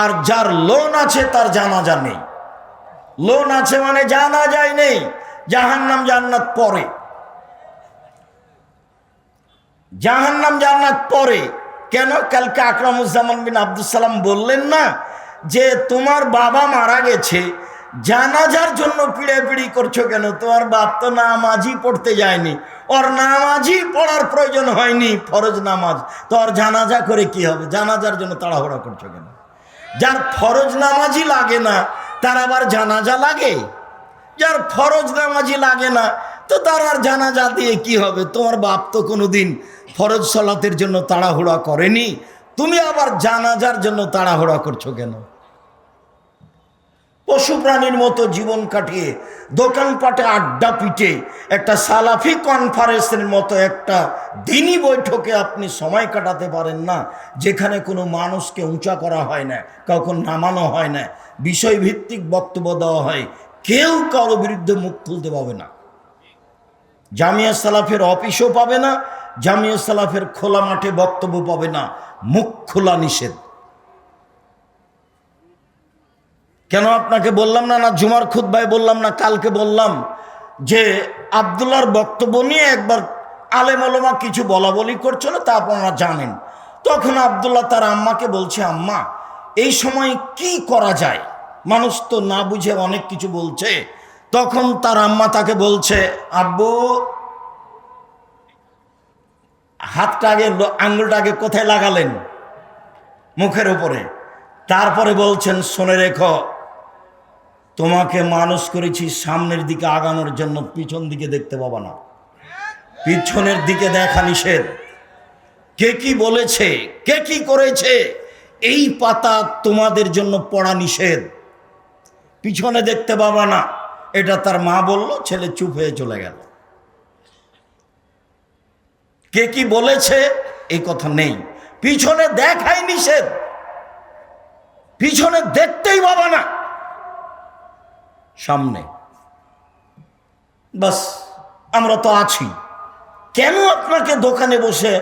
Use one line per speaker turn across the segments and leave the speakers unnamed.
আর যার লোন আছে তার জানাজা নেই। লোন আছে মানে জানাজাই নেই, জাহান্নাম জান্নাত পরে, জাহান্নাম জান্নাত পরে। কেন? কালকে আকরামুজ্জামান বিন আব্দুল সালাম বললেন না যে তোমার বাবা মারা গেছে, জানাজার জন্য পিড়াপিড়ি করছো কেন? তোমার বাপ তো নামাজই পড়তে যায়নি, ওর নামাজই পড়ার প্রয়োজন হয়নি, ফরজ নামাজ, তো ওর জানাজা করে কি হবে? জানাজার জন্য তাড়াহুড়া করছো কেন? যার ফরজ নামাজই লাগে না তার আবার জানাজা লাগে? যার ফরজ নামাজই লাগে না তো তার আর জানাজা দিয়ে কি হবে? তোমার বাপ তো কোনোদিন ফরজ সালাতের জন্য তাড়াহুড়া করেনি, তুমি আবার জানাজার জন্য তাড়াহুড়া করছো কেন? পশু প্রাণীর মতো জীবন কাটিয়ে দোকানপাটে আড্ডা পিটে একটা সালাফি কনফারেন্সের মতো একটা দিনই বৈঠকে আপনি সময় কাটাতে পারেন না, যেখানে কোনো মানুষকে উঁচা করা হয় না, কাউকে নামানো হয় না, বিষয়ভিত্তিক বক্তব্য দেওয়া হয়, কেউ কারো বিরুদ্ধে মুখ তুলতে পাবে না। জামিয়া সালাফের অফিসও পাবে না, জামিয়া সালাফের খোলা মাঠে বক্তব্য পাবে না, মুখ খোলা নিষেধ। কেন আপনাকে বললাম না, না জুমার খুতবায় বললাম না, কালকে বললাম যে আব্দুল্লাহর বক্তব্য নিয়ে একবার আলেম ওলামা কিছু বলা বলি করছিল, তা আপনারা জানেন। তখন আব্দুল্লাহ তার আম্মাকে বলছে, আম্মা এই সময় কি করা যায়, মানুষ তো না বুঝে অনেক কিছু বলছে। তখন তার আম্মা তাকে বলছে, আব্বু হাতটা আগে, আঙ্গুলটা আগে কোথায় লাগালেন? মুখের উপরে। তারপরে বলছেন, শুনে রেখো, তোমাকে মানুষ করেছি সামনের দিকে আগানোর জন্য, পিছন দিকে দেখতে পাবা না, পিছনের দিকে দেখা নিষেধ। কে কি বলেছে, কে কি করেছে, এই পাতা তোমাদের জন্য পড়া নিষেধ, পিছনে দেখতে পাবা না। এটা তার মা বলল, ছেলে চুপ হয়ে চলে গেল। কে কি বলেছে এই কথা নেই, পিছনে দেখাই নিষেধ, পিছনে দেখতেই পাবা না, সামনে। বাস আমরা তো আছি। কেন আপনাকে দোকানে বসে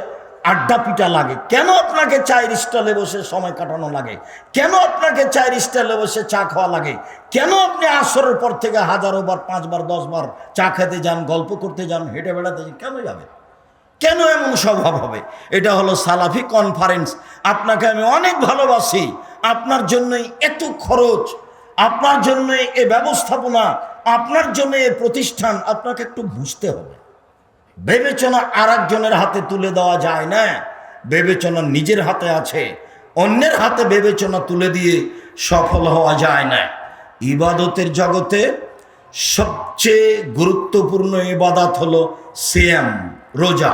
আড্ডা পিটা লাগে? কেন আপনাকে চায়ের স্টলে বসে সময় কাটানো লাগে? কেন আপনাকে চায়ের স্টলে বসে চা খাওয়া লাগে? কেন আপনি আসরের পর থেকে 1000 বার, 5 বার, 10 বার চা খেতে যান, গল্প করতে যান, হেঁটে বেড়াতে যান? কেন যাবে? কেন এমন স্বভাব হবে? এটা হলো সালাফি কনফারেন্স। আপনাকে আমি অনেক ভালোবাসি, আপনার জন্যই এত খরচ, আপনার জন্য এ ব্যবস্থাপনা, আপনার জন্য এ প্রতিষ্ঠান। আপনাকে একটু বুঝতে হবে, বিবেচনা আর একজনের হাতে তুলে দেওয়া যায় না, বিবেচনা নিজের হাতে আছে, অন্যের হাতে বিবেচনা তুলে দিয়ে সফল হওয়া যায় না। ইবাদতের জগতে সবচেয়ে গুরুত্বপূর্ণ ইবাদত হলো সিয়াম, রোজা।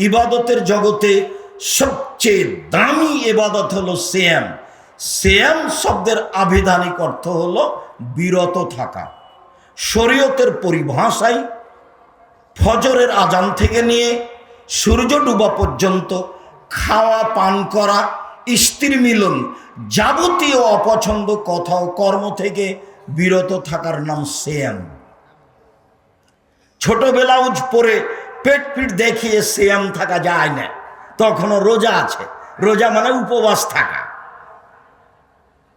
ইবাদতের জগতে সবচেয়ে দামি ইবাদত হলো সিয়াম। সিয়াম শব্দের আবিধানিক অর্থ হলো বিরত থাকা। শরীয়তের পরিভাষায় ফজরের আজান থেকে নিয়ে সূর্য ডুবা পর্যন্ত খাওয়া পান করা, স্ত্রী মিলন, যাবতীয় অপছন্দ কথা ও কর্ম থেকে বিরত থাকার নাম সিয়াম। ছোট ব্লাউজ পরে পেট পিট দেখিয়ে সিয়াম থাকা যায় না, তখনও রোজা আছে। রোজা মানে উপবাস থাকা।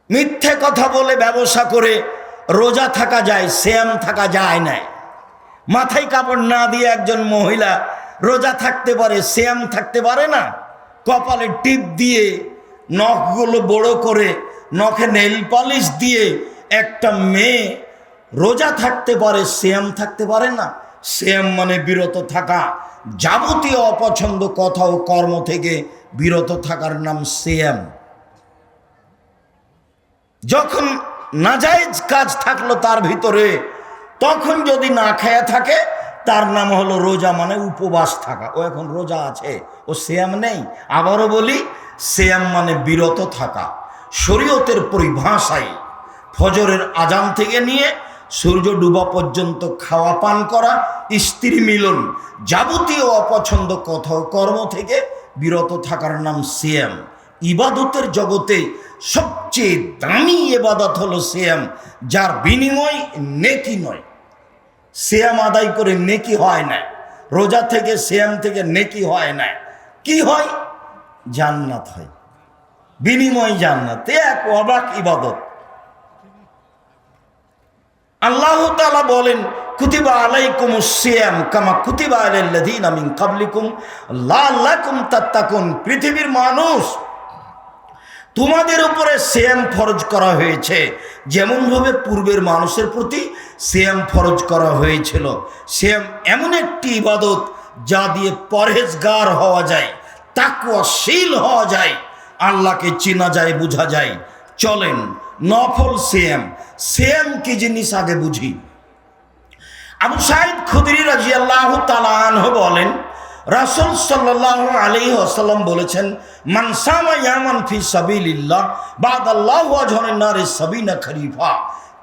মিথ্যে কথা বলে ব্যবসা করে রোজা থাকা যায়, সিয়াম থাকা যায় না। মাথায় কাপড় না দিয়ে একজন মহিলা রোজা থাকতে পারে, সিয়াম থাকতে পারে না। কপালে টিপ দিয়ে, নখগুলো বড় করে, নখে নেল পালিশ দিয়ে একটা মেয়ে রোজা থাকতে পারে, সিয়াম থাকতে পারে না। সিয়াম মানে বিরত থাকা, যাবতীয় অপছন্দ কথা ও কর্ম থেকে বিরত থাকার নাম সিয়াম। যখন নাজায়েজ কাজ থাকলো তার ভিতরে, তখন যদি না খেয়ে থাকে তার নাম হলো রোজা, মানে উপবাস থাকা। ও এখন রোজা আছে, ও সিয়াম নেই। আবারও বলি, সিয়াম মানে বিরত থাকা। শরীয়তের পরিভাষায় ফজরের আজান থেকে নিয়ে সূর্য ডুবা পর্যন্ত খাওয়া পান করা, স্ত্রী মিলন, যাবতীয় অপছন্দ কথা ও কর্ম থেকে বিরত থাকার নাম সিয়াম। ইবাদতের জগতে সবচেয়ে দামি ইবাদত হলো সিয়াম, যার বিনিময় নেকি নয়। সিয়াম আদায় করে নেকি হয় না, রোজা থেকে সিয়াম থেকে নেকি হয় না। কি হয়? জান্নাত হয়। বিনিময় জান্নাত, এক অবাক ইবাদত। আল্লাহ তাআলা বলেন, কুতিবা আলাইকুমুস সিয়াম কামা কুতিবা আলাল্লাযীনা মিন ক্বাবলিকুম লাআল্লাকুম তাত্তাকুন। পৃথিবীর মানুষ, তোমাদের উপরে সিয়াম ফরজ করা হয়েছে যেমনভাবে পূর্বের মানুষের প্রতি সিয়াম ফরজ করা হয়েছিল। সিয়াম এমন একটি ইবাদত যা দিয়ে পরহেজগার হওয়া যায়, তাকওয়াশীল হওয়া যায়, আল্লাহকে চেনা যায়, বোঝা যায়। চলেন নফল সিয়াম, সিয়াম কি জিনিস আগে বুঝি। আবু সাঈদ খুদরি রাদিয়াল্লাহু তাআলা আনহু বলেন, রাসূল সাল্লাল্লাহু আলাইহি ওয়াসাল্লাম বলেছেন, মান সামা ইয়ামান ফি সাবিলিল্লাহ বাদাল্লাহু আজহারিন নারি সাবিনা খরিফা।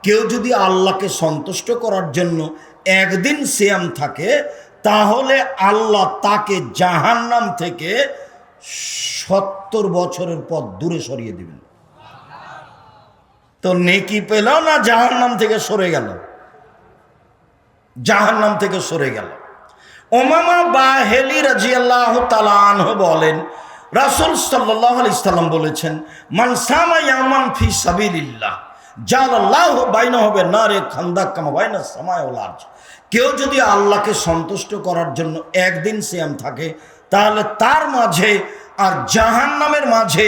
কেউ যদি আল্লাহকে সন্তুষ্ট করার জন্য একদিন সিয়াম থাকে, তাহলে আল্লাহ তাকে জাহান্নাম থেকে 70 বছরের পথ দূরে সরিয়ে দিবেন। তো নেকি পেল না জাহান্নাম থেকে সরে গেল? জাহান্নাম থেকে সরে গেল। উমামা বাহেলি রাদিয়াল্লাহু তাআলা আনহু বলেন, রাসূল সাল্লাল্লাহু আলাইহি সাল্লাম বলেছেন, মান সামা ইয়ামান ফি সাবিলিল্লাহ জালাল্লাহু বাইনাহু ওয়া বাইনা নারে খান্দাক কামা বাইনাস সামাই ওয়াল আরজ। কেউ যদি আল্লাহকে সন্তুষ্ট করার জন্য একদিন সিয়াম থাকে, তাহলে তার মাঝে আর জাহান্নামের মাঝে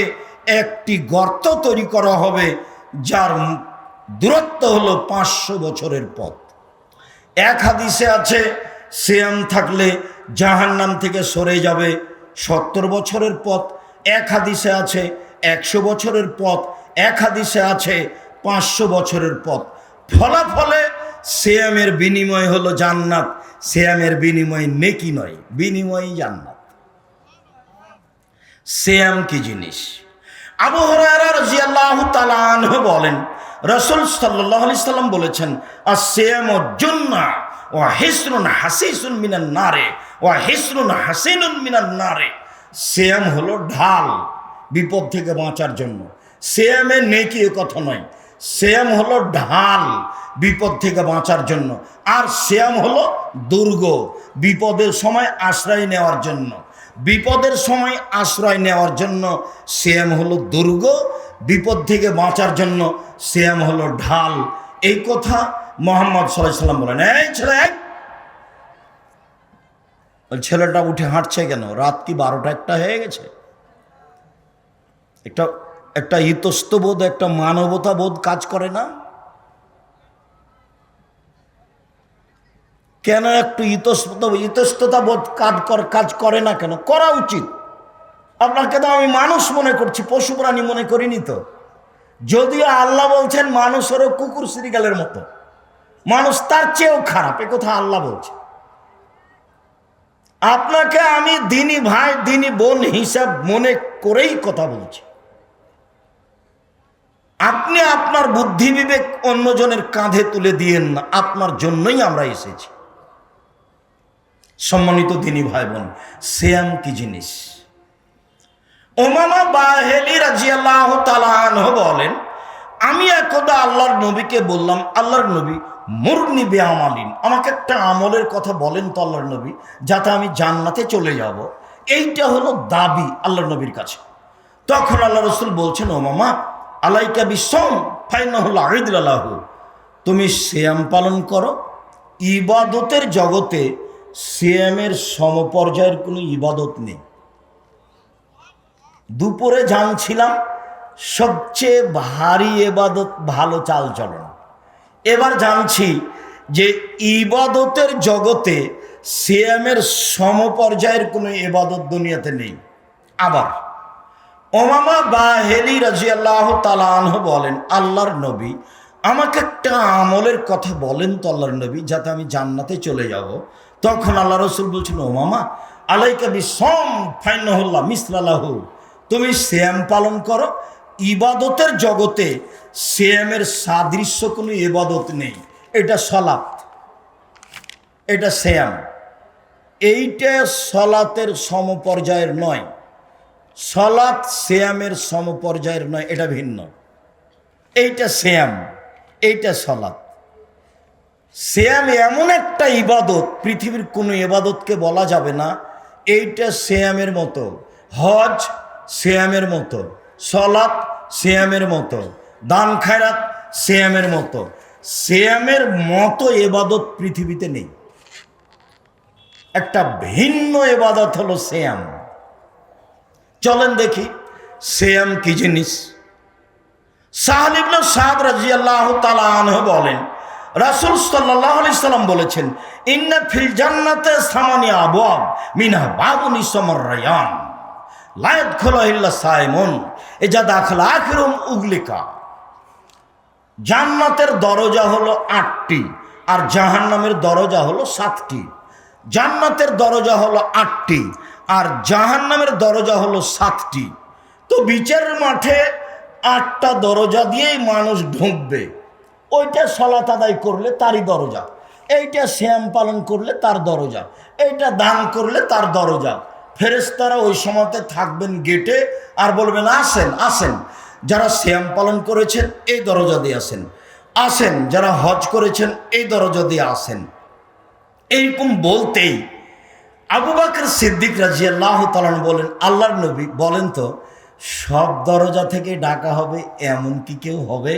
একটি গর্ত তৈরি করা হবে, যার দূরত্ব হলো 500 বছরের পথ। এক হাদিসে আছে সিয়াম থাকলে জাহান্নাম থেকে সরে যাবে 70 বছরের পথ। এক হাদিসে আছে 100 বছরের পথ। এক হাদিসে আছে 500 বছরের পথ। ফলাফলে সিয়ামের বিনিময় হলো জান্নাত। সিয়ামের বিনিময় নেকি নয়, বিনিময় জান্নাত। সিয়াম কি জিনিস? আবু হুরায়রা রাদিয়াল্লাহু তাআলা আনহু বলেন, রাসূল সাল্লাল্লাহু আলাইহি সাল্লাম বলেছেন, আস-সিয়ামু জুন্নাহ ওয়া হিসনুন হাসিসুন মিনান নারে ওয়া হিসনুন হাসিনুন মিনান নারে। সিয়াম হলো ঢাল বিপদ থেকে বাঁচার জন্য। সিয়ামে নেকি এ কথা নয়। সিয়াম হলো ঢাল বিপদ থেকে বাঁচার জন্য। আর সিয়াম হলো দুর্গ, বিপদের সময় আশ্রয় নেওয়ার জন্য। বিপদের সময় আশ্রয় নেওয়ার জন্য সিয়াম হলো দুর্গ, বিপদ থেকে বাঁচার জন্য সিয়াম হলো ঢাল। এই কথা মুহাম্মদ সাল্লাল্লাহু আলাইহি সাল্লাম বলেন। এই ছেলে, ছেলেটা উঠে হাঁটছে কেন? রাত কি 12টা 1টা হয়ে গেছে? একটা ইতস্তবোধ, একটা মানবতা বোধ কাজ করে না? কেন একটু ইতস্ততা বোধ কাজ করে না কেন? করা উচিত। আপনাকে তো আমি মানুষ মনে করছি, পশু প্রাণী মনে করিনি তো। যদিও আল্লাহ বলছেন মানুষেরও কুকুর শ্রীগালের মতো, মানুষ তার চেয়েও খারাপ, এ কথা আল্লাহ বলছে। আপনাকে আমি দিনী ভাই, দিনী বোন হিসাব মনে করেই কথা বলছি। আপনি আপনার বুদ্ধি বিবেক অন্যজনের কাঁধে তুলে দিয়েন না, আপনার জন্যই আমরা এসেছি। সম্মানিত দিনী ভাই বোন, সিয়াম কি জিনিস? উমামা বাহেলি রাদিয়াল্লাহু তাআলা আনহু বলেন, আমি একদা আল্লাহর নবীকে বললাম, আল্লাহর নবী মুরনি বিআমালিন, আমাকে একটা আমলের কথা বলেন তো আল্লাহর নবী, যাতে আমি জান্নাতে চলে যাব। এইটা হলো দাবি আল্লাহর নবীর কাছে। তখন আল্লাহ রাসূল বলছেন, উমামা আলাইকা বিসম ফাইনাহুল আইদুল্লাহু, তুমি সিয়াম পালন করো। ইবাদতের জগতে সিয়ামের সমপর্যায়ের কোনো ইবাদত নেই। দুপুরে জানছিলাম সবচেয়ে ভারী ইবাদত ভালো চাল চলন। এবার জানছি যে ইবাদতের জগতে সিয়ামের সমপর্যায়ের কোনো ইবাদত দুনিয়াতে নেই। আবার উমামা বাহেলি রাদিয়াল্লাহু তাআলা আনহু বলেন, আল্লাহর নবী আমাকে একটা আমলের কথা বলেন তো আল্লাহর নবী, যাতে আমি জান্নাতে চলে যাব। তখন আল্লাহ রাসূল বলছেন, উমামা আলাইকা বিসম ফাইনাহুল্লাহ মিসলাহু, তুমি সিয়াম পালন করো। ইবাদতের জগতে সিয়ামের সাদৃশ্য কোনো ইবাদত নেই। এটা সালাত, এটা সিয়াম। এইটা সালাতের সমপর্যায়ের নয়। সালাত সিয়ামের সমপর্যায়ের নয়, এটা ভিন্ন। এইটা সিয়াম, এইটা সালাত। সিয়াম এমন একটা ইবাদত, পৃথিবীর কোনো ইবাদতকে বলা যাবে না এইটা সিয়ামের মতো। হজ সিয়ামের মতো, সলাৎ সিয়ামের মতো, দান খায়রাত সিয়ামের মতো। সিয়ামের মতো ইবাদত পৃথিবীতে নেই। একটা ভিন্ন ইবাদত হলো সিয়াম। চলেন দেখি সিয়াম কি জিনিস। সাহল ইবনে সাদ রাদিয়াল্লাহু তাআলা আনহু বলেন, রাসূল সাল্লাল্লাহু আলাইহি সাল্লাম বলেছেন, ইন্না ফিল জান্নাতে সামানিয়া আবওয়াব মিনহা বাবুন ইসমুর রায়্যান লা ইয়াদখুলু ইল্লা সাইমুন ইজা দাখালা আখিরুম উগলিকা। জান্নাতের দরজা হলো 8টি আর জাহান্নামের দরজা হলো 7টি। জান্নাতের দরজা হলো 8টি আর জাহান্নামের দরজা হলো 7টি। তো বিচারের মাঠে 8টা দরজা দিয়েই মানুষ ঢুকবে। ওইটা সালাত আদায় করলে তারই দরজা, এইটা সিয়াম পালন করলে তার দরজা, এইটা দান করলে তার দরজা। ফেরেশতারা ওই সময়তে থাকবেন গেটে আর বলবেন, আসেন আসেন, যারা সিয়াম পালন করেছেন এই দরজা দিয়ে আসেন, আসেন যারা হজ করেছেন এই দরজা দিয়ে আসেন। এইরকম বলতেই আবু বকর সিদ্দিক রাদিয়াল্লাহু তাআলা বলেন, আল্লাহর নবী বলেন তো, সব দরজা থেকে ডাকা হবে এমন কি কেউ হবে?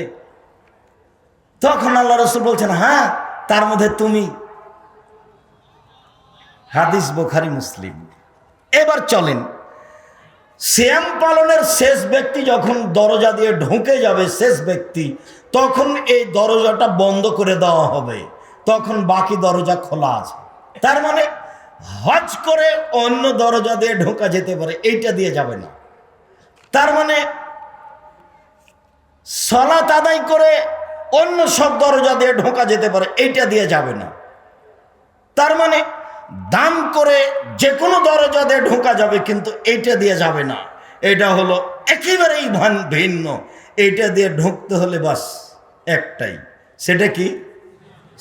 তখন আল্লাহ রাসূল বলছেন, হ্যাঁ, তার মধ্যে তুমি। হাদিস বুখারী মুসলিম। এবার চলেন, সিয়াম পালনের শেষ ব্যক্তি যখন দরজা দিয়ে ঢুকে যাবে, শেষ ব্যক্তি, তখন এই দরজাটা বন্ধ করে দেওয়া হবে, তখন বাকি দরজা খোলা আছে। তার মানে হজ করে অন্য দরজা দিয়ে ঢোকা যেতে পারে, এইটা দিয়ে যাবে না। তার মানে সালাত আদায় করে অন্য সব দরজা দিয়ে ঢোকা যেতে পারে, এইটা দিয়ে যাবে না। তার মানে দান করে যে কোনো দরজা দিয়ে ঢোকা যাবে, কিন্তু এইটা দিয়ে যাবে না। এটা হলো একেবারেই ভিন্ন। এইটা দিয়ে ঢুকতে হলে বাস একটাই, সেটা কি?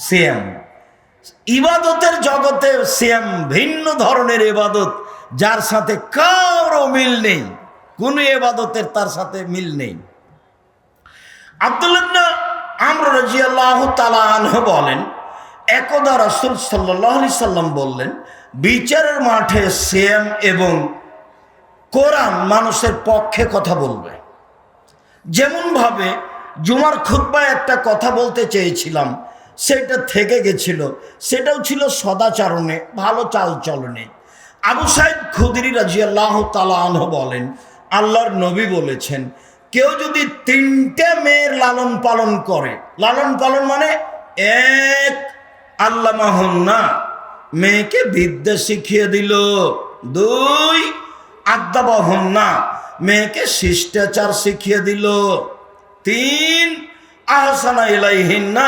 সিয়াম। ইবাদতের জগতে সিয়াম ভিন্ন ধরনের ইবাদত, যার সাথে কারো মিল নেই, কোন ইবাদতের তার সাথে মিল নেই। আব্দুল্লাহ ইবনে আমর রাদিয়াল্লাহু তাআলা আনহু বলেন, একদা রাসূল সাল্লাল্লাহু আলাইহি সাল্লাম বললেন, বিচারের মাঠে সিয়াম এবং কোরআন মানুষের পক্ষে কথা বলবে। যেমন ভাবে জুমার খুতবায় একটা কথা বলতে চেয়েছিলাম, সেটা থেকে গেছিল, সেটাও ছিল সদাচরণে, ভালো চালচলনে। আবু সাঈদ খুদরি রাদিয়াল্লাহু তাআলা আনহু বলেন, আল্লাহর নবী বলেছেন, কেউ যদি 3টে মেয়ের লালন পালন করে, লালন পালন মানে এক, আল্লামাহুন্না, মেয়েকে বিদ্যা শিখিয়ে দিল। 2, আদাবাহুন্না, মেয়েকে শিষ্টাচার শিখিয়ে দিল। 3, আহসানা ইলাইহিন্না,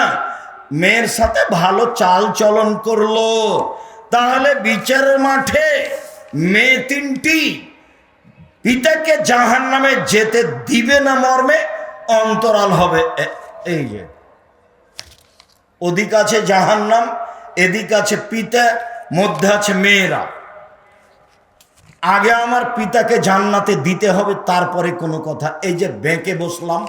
মেয়ের সাথে ভালো চাল চলন করলো। তাহলে বিচারের মাঠে মেয়ে 3টি পিতাকে জাহান্নামে যেতে দিবে না মর্মে অন্তরাল হবে। এই যে ওদিক আছে জাহান্নাম, এদিক আছে পিতা, মধ্যে আছে মেয়েরা। আগে আমার পিতাকে জান্নাতে দিতে হবে, তারপরে কোনো কথা। এই যে বেঁকে বসলাম,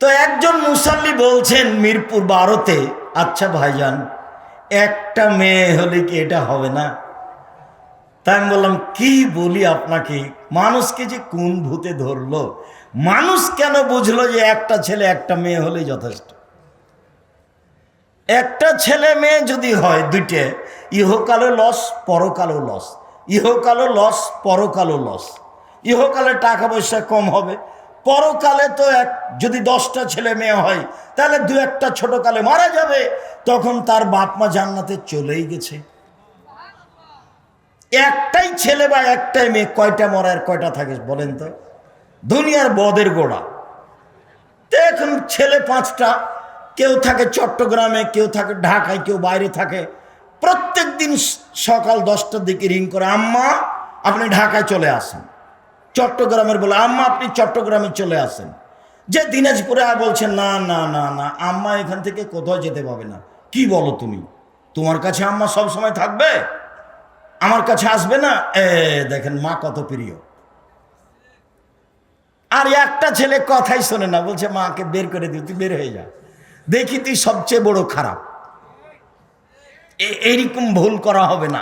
তো একজন মুসাল্লি বলছেন মিরপুর 12তে, আচ্ছা ভাইজান, একটা মেয়ে হলে কি এটা হবে না? তাই আমি বললাম, কি বলি আপনাকে, মানুষকে যে কোন ভূতে ধরলো, মানুষ কেন বুঝলো যে একটা ছেলে একটা মেয়ে হলেই যথেষ্ট? একটা ছেলে মেয়ে যদি হয়, 2টে, ইহকালে লস, পরকালেও লস, ইহকালও লস, পরকালও লস। ইহকালে টাকা পয়সা কম হবে, পরকালে তো যদি 10টা ছেলে মেয়ে হয়, তাহলে 2-1টা ছোটকালে মারা যাবে, তখন তার বাপ মা জান্নাতে চলেই গেছে। একটাই ছেলে বা একটাই মেয়ে, কয়টা মরা আর কয়টা থাকে বলেন তো? দুনিয়ার বদের গোড়া। তো এখন ছেলে 5টা, কেউ থাকে চট্টগ্রামে, কেউ থাকে ঢাকায়, কেউ বাইরে থাকে। প্রত্যেক দিন সকাল 10টার দিকে রিং করে, আম্মা আপনি ঢাকায় চলে আসেন। চট্টগ্রামের বলে, আম্মা আপনি চট্টগ্রামে চলে আসেন। যে দিনাজপুরে বলছেন, না না না না, আম্মা এখান থেকে কোথাও যেতে পাবে না। কি বলো তুমি? তোমার কাছে আম্মা সব সময় থাকবে, আমার কাছে আসবে না? দেখেন মা কত প্রিয়। আর একটা ছেলে কথাই শোনে না, বলছে মাকে বের করে দিও, তুই বের হয়ে যা, দেখি তুই সবচেয়ে বড় খারাপ। এইরকম ভুল করা হবে না।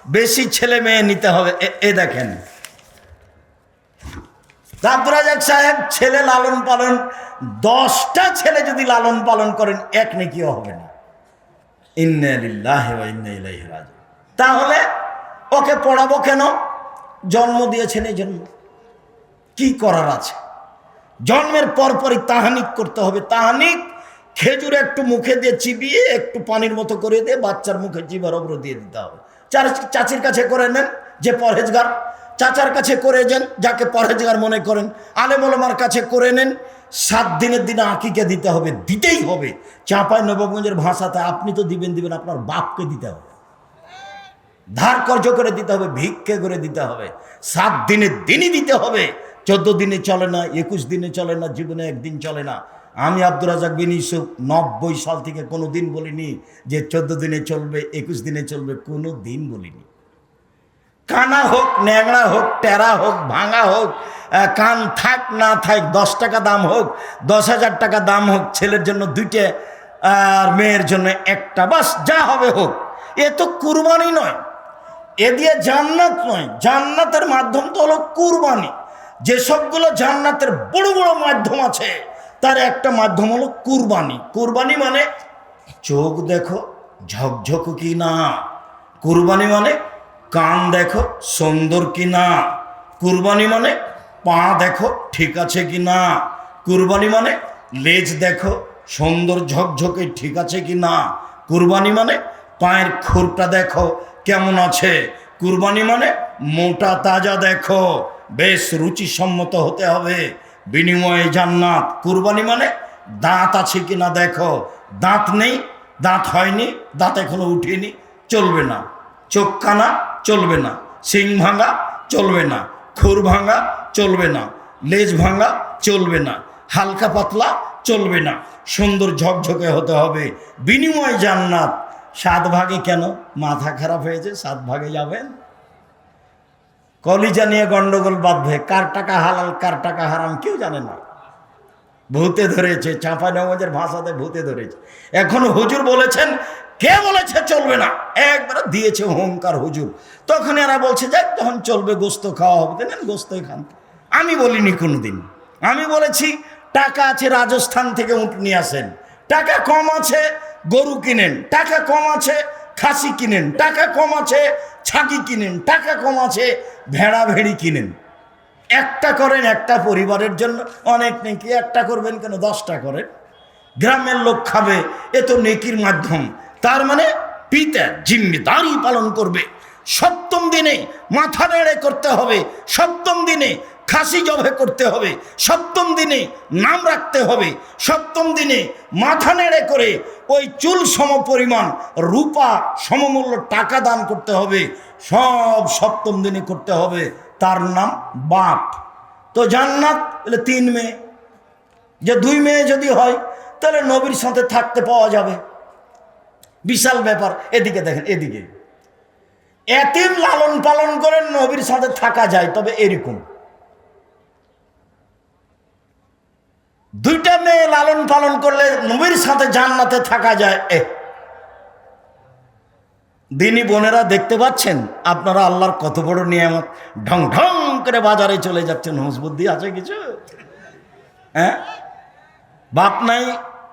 বেশি ছেলে মেয়ে নিতে হবে। এ দেখেন আব্দুর রাজ্জাক সাহেব ছেলে লালন পালন 10টা ছেলে যদি লালন পালন করেন এক নেকিও হবে না। ইন্না লিল্লাহি ওয়া ইন্না ইলাইহি রাজিউন। তাহলে ওকে পড়াবো কেন? জন্ম দিয়েছেন এই জন্য। কি করার আছে? জন্মের পরপরই তাহানিক করতে হবে। তাহানিক খেজুর একটু মুখে দিয়ে চিবিয়ে একটু পানির মতো করে দিয়ে বাচ্চার মুখে জিভার ওপর দিয়ে দিতে হবে। চাচির কাছে করে নেন যে পরহেজগার, চাচার কাছে করে যান যাকে পরহেজগার মনে করেন, আলেম ওলামার কাছে করে নেন। 7 দিনের দিনে আকিকা দিতে হবে, দিতেই হবে। চাঁপাই নবাবগঞ্জের ভাষাতে আপনি তো দিবেন, আপনার বাপকে দিতে হবে, ধার কর্জ করে দিতে হবে, ভিক্ষে করে দিতে হবে। 7 দিনের দিনই দিতে হবে। 14 দিনে চলে না, 21 দিনে চলে না, জীবনে একদিন চলে না। আমি আব্দুর রাজ্জাক বিন ইউসুফ 90 সাল থেকে কোনো দিন বলিনি যে 14 দিনে চলবে, 21 দিনে চলবে, কোনো দিন বলিনি। কানা হোক, ন্যাংড়া হোক, টেরা হোক, ভাঙা হোক, কান থাক না থাক, 10 টাকা দাম হোক, 10,000 টাকা দাম হোক, ছেলের জন্য 2টে আর মেয়ের জন্য 1টা, বাস যা হবে হোক। এ তো কুরবানি নয়, এ দিয়ে জান্নাত নয়। জান্নাতের মাধ্যম তো হলো কুরবানি। যেসবগুলো জান্নাতের বড় বড় মাধ্যম আছে তার একটা মাধ্যম হলো কুরবানি। কুরবানি মানে চোখ দেখো ঝকঝক কি না, কুরবানি মানে কান দেখো সুন্দর কি না, কুরবানি মানে পা দেখো ঠিক আছে কি না, কুরবানি মানে লেজ দেখো সুন্দর ঝকঝকে ঠিক আছে কি না, কুরবানি মানে পায়ের খুরটা দেখো কেমন আছে, কুরবানি মানে মোটা তাজা দেখো, বেশ রুচিসম্মত হতে হবে, বিনিময়ে জান্নাত। কুরবানি মানে দাঁত আছে কিনা দেখো, দাঁত নেই, দাঁত হয়নি, দাঁত এখনো উঠেনি, চলবে না। চোখ কানা চলবে না, শিং ভাঙা চলবে না, খুর ভাঙা চলবে না, লেজ ভাঙা চলবে না, হালকা পাতলা চলবে না, সুন্দর ঝকঝকে হতে হবে, বিনিময় জান্নাত। 7 ভাগে কেন? মাথা খারাপ হয়েছে 7 ভাগে যাবেন? কলিজা নিয়ে গন্ডগোল বাঁধবে, কার টাকা হালাল কার টাকা হারাম কেউ জানে না। ভূতে ধরেছে, চাঁপাইনবাবগঞ্জের ভাষাতে ভূতে ধরেছে। এখন হুজুর বলেছেন, কে বলেছে চলবে না? একবার দিয়েছে হুঙ্কার হুজুর। তখন এরা বলছে যাক যখন চলবে গোস্ত খাওয়া হবে, দেন গোস্তই খান। আমি বলিনি কোনোদিন। আমি বলেছি টাকা আছে রাজস্থান থেকে উট নিয়ে আসেন, টাকা কম আছে গরু কিনেন, টাকা কম আছে খাসি কিনেন, টাকা কম আছে ছাগি কিনেন, টাকা কম আছে ভেড়া ভেড়ি কিনেন। একটা করেন একটা পরিবারের জন্য, অনেক নেকি। একটা করবেন কেন? 10টা করেন, গ্রামের লোক খাবে, এ তো নেকির মাধ্যম। তার মানে পিতা জিম্মেদারি পালন করবে। 7ম দিনে মাথা নেড়ে করতে হবে, 7ম দিনে খাসি জবে করতে হবে, 7ম দিনে নাম রাখতে হবে, 7ম দিনে মাথা নেড়ে করে ওই চুল সম পরিমাণ রূপা সমমূল্য টাকা দান করতে হবে। সব 7ম দিনে করতে হবে। তার নাম বাপ। তো জান্নাত বলে 3 মেয়ে, যে 2 মেয়ে যদি হয় তাহলে নবীর সাথে থাকতে পাওয়া যাবে। বিশাল ব্যাপার। এদিকে দেখেন, এদিকে এতিম লালন পালন করে নবীর সাথে থাকা যায়, তবে এরকম 2টা মেয়ে লালন পালন করলে নবীর সাথে জান্নাতে থাকা যায়। দিনী বোনেরা দেখতে পাচ্ছেন আপনারা আল্লাহর কত বড় নিয়ামত। ঢং ঢং করে বাজারে চলে যাচ্ছেন, হুঁশ বুদ্ধি আছে কিছু? হ্যাঁ, বাপ নাই,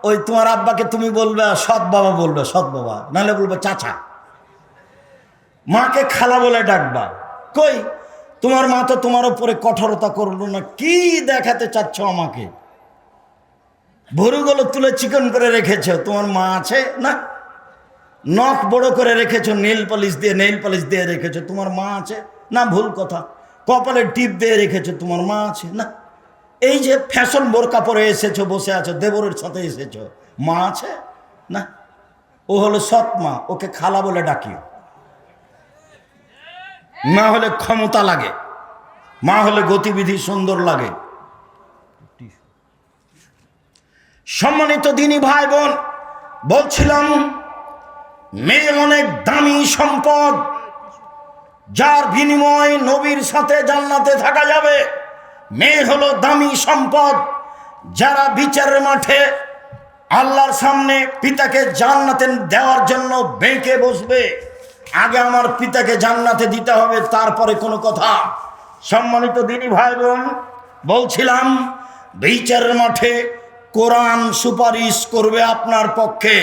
ওই তোমার আব্বাকে তুমি বলবে সৎ বাবা, বলবে সৎ বাবা, নাহলে বলবে চাচা। মাকে খালা বলে ডাকবা। কই তোমার মা তো তোমার উপরে কঠোরতা করলো না। কি দেখাতে চাচ্ছ আমাকে? ভরুগুলো তুলে চিকন করে রেখেছ, তোমার মা আছে না? নখ বড় করে রেখেছো, নেল পালিশ দিয়ে রেখেছো, তোমার মা আছে না? ভুল কথা। কপালে টিপ দিয়ে রেখেছো, তোমার মা আছে না? এই যে ফ্যাশন বোরকা পরে এসেছো, বসে আছো, দেবরের সাথে এসেছো, মা আছে না? ও হলো সৎ মা, ওকে খালা বলে ডাকিও। মা হলে ক্ষমতা লাগে, মা হলে গতিবিধি সুন্দর লাগে। সম্মানিত দিনী ভাই বোন, বলছিলাম মেয়ে অনেক দামি সম্পদ, যার বিনিময়ে নবীর সাথে জান্নাতে থাকা যাবে। মেয়ে হলো দামি সম্পদ, যারা বিচারের মাঠে আল্লাহর সামনে পিতাকে জান্নাতে দেওয়ার জন্য বেঁকে বসবে। আগে আমার পিতাকে জান্নাতে দিতে হবে, তারপরে কোনো কথা। সম্মানিত দিনী ভাই বোন, বলছিলাম বিচারের মাঠে কোরআন সুপারিশ করবে আপনার পক্ষে।